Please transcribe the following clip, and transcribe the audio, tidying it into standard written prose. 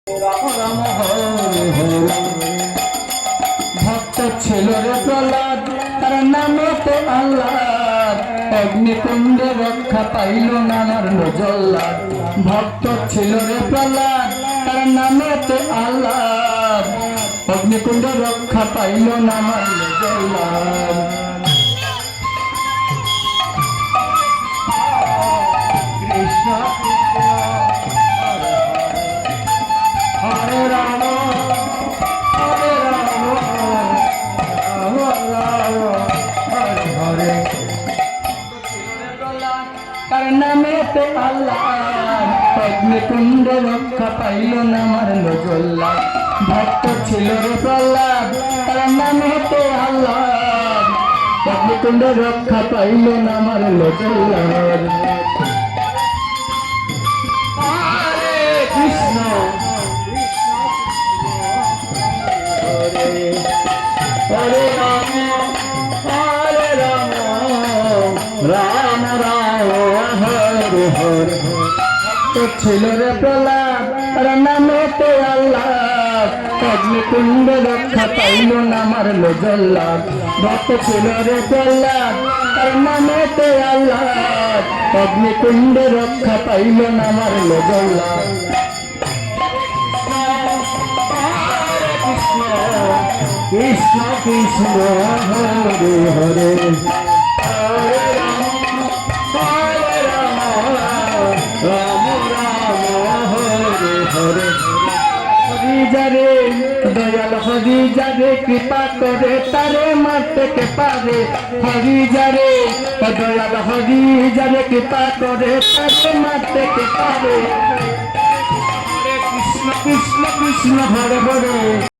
রাম হরে হরে। ভক্ত ছিল রে প্রহ্লাদ, তার নামে তো আল্লাহ, অগ্নিকুণ্ডে রক্ষা পাইল না মারল জল্লাদ। ভক্ত ছিল রে প্রহ্লাদ, তার নামে তো আল্লাহ, অগ্নিকুণ্ডে রক্ষা পাইল না মারল জল্লাদ। কৃষ্ণ হরে রাম হরে রাম রাম রাম হরে হরে। তার নামেতে আল্লাহ, অগ্নিকুণ্ডে রক্ষা পাইল না মারল জল্লাদ। ভক্ত ছিল রে প্রহ্লাদ, তার নামেতে আল্লাহ, অগ্নিকুণ্ডে রক্ষা পাইল না মারল জল্লাদ। কৃষ্ণ হরে রাম হরে রাম রাম রাম হরে হরে। তো ছিল রে প্রহ্লাদ, তার নামেতে আল্লাহ, অগ্নিকুণ্ডে রক্ষা পাইল না মারল জল্লাদ। ভক্ত ছিল রে প্রহ্লাদ, তার নামেতে আল্লাহ, অগ্নিকুণ্ডে রক্ষা পাইল না মারল জল্লাদ। কৃষ্ণ কৃষ্ণ হরে হরে হরে রাম রাম রাম হরে হরে। হরি যারে দয়াল হরি যারে কৃপা করে তারে মারতে কে পারে। হরি যারে দয়াল হরি যারে কৃপা করে তারে মারতে কে পারে। কৃষ্ণ কৃষ্ণ কৃষ্ণ হরে হরে।